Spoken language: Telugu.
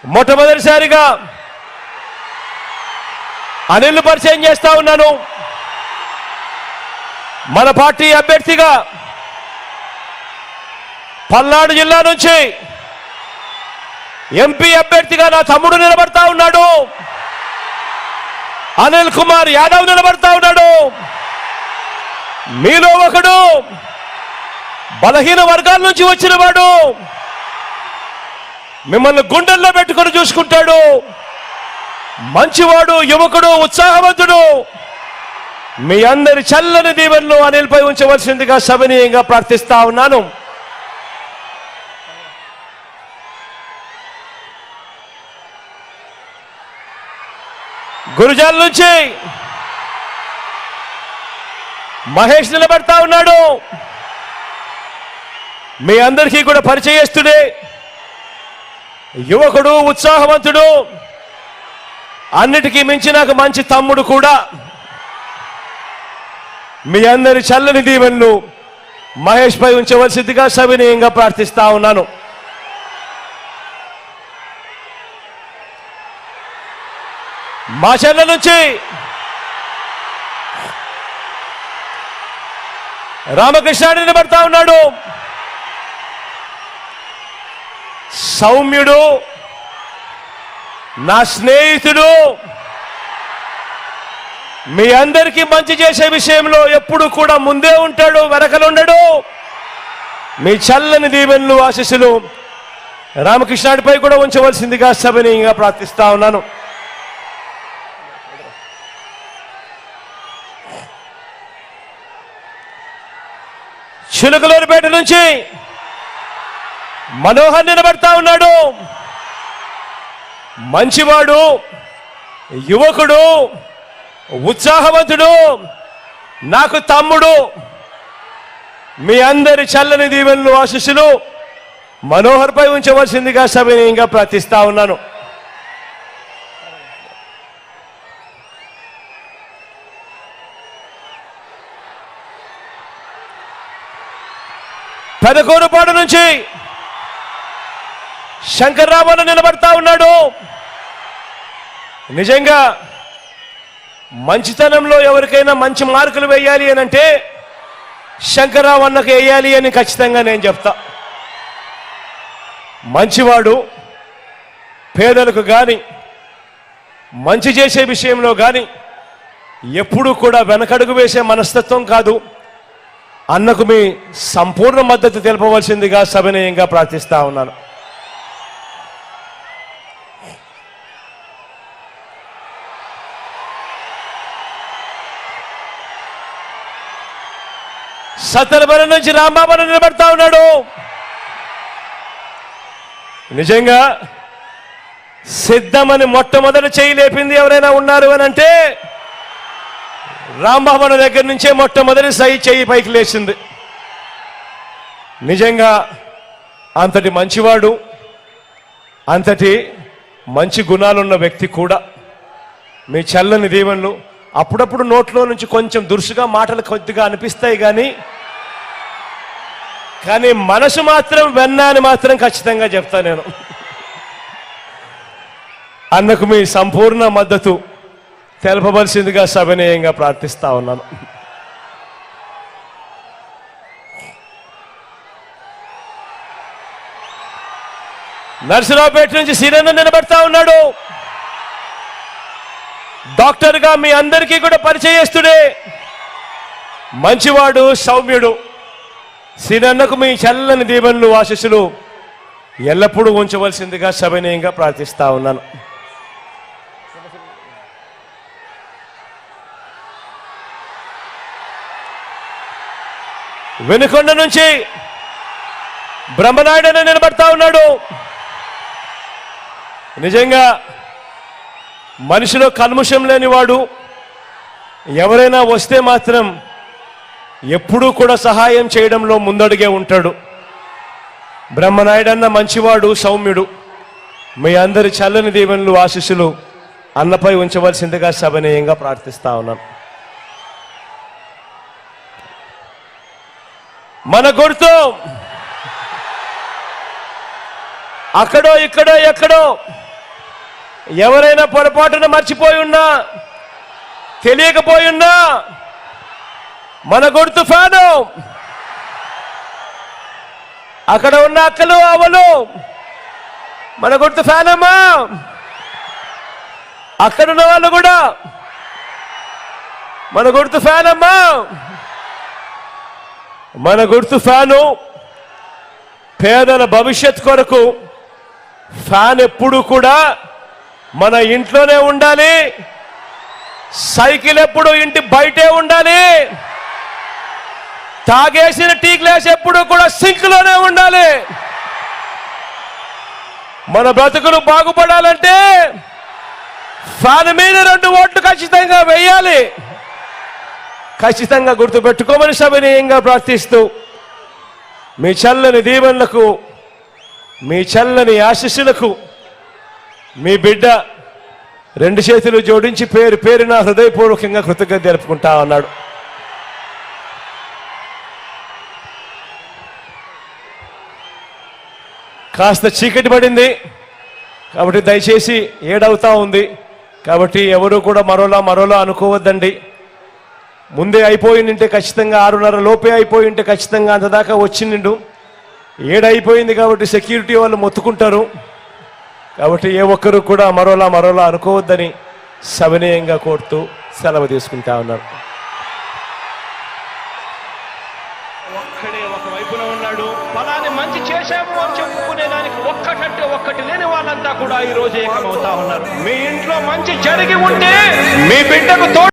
మొట్టమొదటిసారిగా అనిల్ పరిచయం చేస్తా ఉన్నాను. మన పార్టీ అభ్యర్థిగా పల్నాడు జిల్లా నుంచి ఎంపీ అభ్యర్థిగా నా తమ్ముడు నిలబడతా ఉన్నాడు. అనిల్ కుమార్ యాదవ్ నిలబడతా ఉన్నాడు. మీలో ఒకడు బలహీన వర్గాల నుంచి వచ్చిన వాడు, మిమ్మల్ని గుండెల్లో పెట్టుకొని చూసుకుంటాడు. మంచివాడు, యువకుడు, ఉత్సాహవంతుడు. మీ అందరి చల్లని దీవెనలు అనిల్పై ఉంచవలసిందిగా సవినీయంగా ప్రార్థిస్తా ఉన్నాను. గురుజాల నుంచి మహేష్ నిలబడతా ఉన్నాడు. మీ అందరికీ కూడా పరిచయస్తుడే, యువకుడు, ఉత్సాహవంతుడు, అన్నిటికీ మించి నాకు మంచి తమ్ముడు కూడా. మీ అందరి చల్లని దీవెనలు మహేష్ పై ఉంచవలసిందిగా సవినీయంగా ప్రార్థిస్తా ఉన్నాను. మా చెల్ల నుంచి రామకృష్ణ నిలబడతా ఉన్నాడు. సౌమ్యుడు, నా స్నేహితుడు, మీ అందరికీ మంచి చేసే విషయంలో ఎప్పుడు కూడా ముందే ఉంటాడు, వెనకలుండడు. మీ చల్లని దీవెనలు, ఆశీస్సులు రామకృష్ణుడిపై కూడా ఉంచవలసిందిగా సవినీయంగా ప్రార్థిస్తా ఉన్నాను. చిలుకలూరుపేట నుంచి మనోహర్ నిలబడతా ఉన్నాడు. మంచివాడు, యువకుడు, ఉత్సాహవంతుడు, నాకు తమ్ముడు. మీ అందరి చల్లని దీవెనలు, ఆశీస్సులు మనోహర్ పై ఉంచవలసిందిగా సవినయంగా ప్రార్థిస్తా ఉన్నాను. పెదకూరుపాడు నుంచి శంకర్రామన్న నిలబడతా ఉన్నాడు. నిజంగా మంచితనంలో ఎవరికైనా మంచి మార్కులు వేయాలి అని అంటే శంకర్రావు అన్నకు వేయాలి అని ఖచ్చితంగా నేను చెప్తా. మంచివాడు, పేదలకు కానీ మంచి చేసే విషయంలో కానీ ఎప్పుడూ కూడా వెనకడుగు వేసే మనస్తత్వం కాదు. అన్నకు మీ సంపూర్ణ మద్దతు తెలపవలసిందిగా సవినయంగా ప్రార్థిస్తా ఉన్నాను. సత్తెనపల్లి నుంచి రాంబాబు నిలబడతా ఉన్నాడు. నిజంగా సిద్ధమని మొట్టమొదటి చేయి లేపింది ఎవరైనా ఉన్నారు అని అంటే రాంబాబు దగ్గర నుంచే మొట్టమొదటి చెయ్యి పైకి లేచింది. నిజంగా అంతటి మంచివాడు, అంతటి మంచి గుణాలున్న వ్యక్తి కూడా. మీ చల్లని దీవెనలు. అప్పుడప్పుడు నోట్లో నుంచి కొంచెం దురుసుగా మాటలు కొద్దిగా అనిపిస్తాయి కానీ మనసు మాత్రం వెన్న అని మాత్రం ఖచ్చితంగా చెప్తా నేను. అన్నకు మీ సంపూర్ణ మద్దతు తెలపవలసిందిగా సవినయంగా ప్రార్థిస్తా ఉన్నాను. నర్సరావుపేట నుంచి సీనన్న నిలబడతా ఉన్నాడు. డాక్టర్గా మీ అందరికీ కూడా పరిచయస్తుడే, మంచివాడు, సౌమ్యుడు. సీనన్నకు మీ చల్లని దీవెనలు, ఆశీస్సులు ఎల్లప్పుడూ ఉంచవలసిందిగా సవినయంగా ప్రార్థిస్తా ఉన్నాను. వెనుకొండ నుంచి బ్రహ్మనాయుడు నిలబడతా ఉన్నాడు. నిజంగా మనిషిలో కల్ముషం లేనివాడు. ఎవరైనా వస్తే మాత్రం ఎప్పుడూ కూడా సహాయం చేయడంలో ముందడుగే ఉంటాడు. బ్రహ్మనాయుడన్న మంచివాడు, సౌమ్యుడు. మీ అందరి చల్లని దీవెనలు, ఆశీస్సులు అన్నపై ఉంచవలసిందిగా సవినయంగా ప్రార్థిస్తా ఉన్నాను. మన గుర్తు అక్కడో ఇక్కడో ఎక్కడో ఎవరైనా పొరపాటున మర్చిపోయి ఉన్నా, తెలియకపోయి ఉన్నా, మన గుర్తు ఫ్యాను. అక్కడ ఉన్న అక్కలు అవ్వలు మన గుర్తు ఫ్యాన్ అమ్మా. అక్కడున్న వాళ్ళు కూడా మన గుర్తు ఫ్యాన్ అమ్మా. మన గుర్తు ఫ్యాను. పేదల భవిష్యత్ కొరకు ఫ్యాన్ ఎప్పుడు కూడా మన ఇంట్లోనే ఉండాలి. సైకిల్ ఎప్పుడు ఇంటి బయటే ఉండాలి. తాగేసిన టీ గ్లాస్ ఎప్పుడు కూడా సింక్ లోనే ఉండాలి. మన బ్రతుకులు బాగుపడాలంటే ఫ్యాన్ మీద 2 ఓట్లు ఖచ్చితంగా వేయాలి. ఖచ్చితంగా గుర్తుపెట్టుకోమని సవినయంగా ప్రార్థిస్తూ, మీ చల్లని దీవెనలకు, మీ చల్లని ఆశీస్సులకు మీ బిడ్డ 2 చేతులు జోడించి పేరు పేరున హృదయపూర్వకంగా కృతజ్ఞత తెలుపుకుంటా ఉన్నాడు. కాస్త చీకటి పడింది కాబట్టి దయచేసి 7 అవుతా ఉంది కాబట్టి ఎవరు కూడా మరోలా అనుకోవద్దండి. ముందే అయిపోయిందంటే ఖచ్చితంగా 6:30 లోపే అయిపోయింటే ఖచ్చితంగా అంతదాకా వచ్చిండు. 7 అయిపోయింది కాబట్టి సెక్యూరిటీ వాళ్ళు మొత్తుకుంటారు. కాబట్టి ఏ ఒక్కరు కూడా మరోలా అనుకోవద్దని సవినయంగా కోరుతూ సెలవు తీసుకుంటా ఉన్నారు. ఒక్కడే ఒక వైపున ఉన్నాడు. ఫలాన్ని మంచి చేశాము అని చెప్పుకునే దానికి ఒక్కటంటే ఒక్కటి లేని వాళ్ళంతా కూడా ఈ రోజు ఏకమవుతా ఉన్నారు. మీ ఇంట్లో మంచి జరిగి ఉంటే మీ బిడ్డకు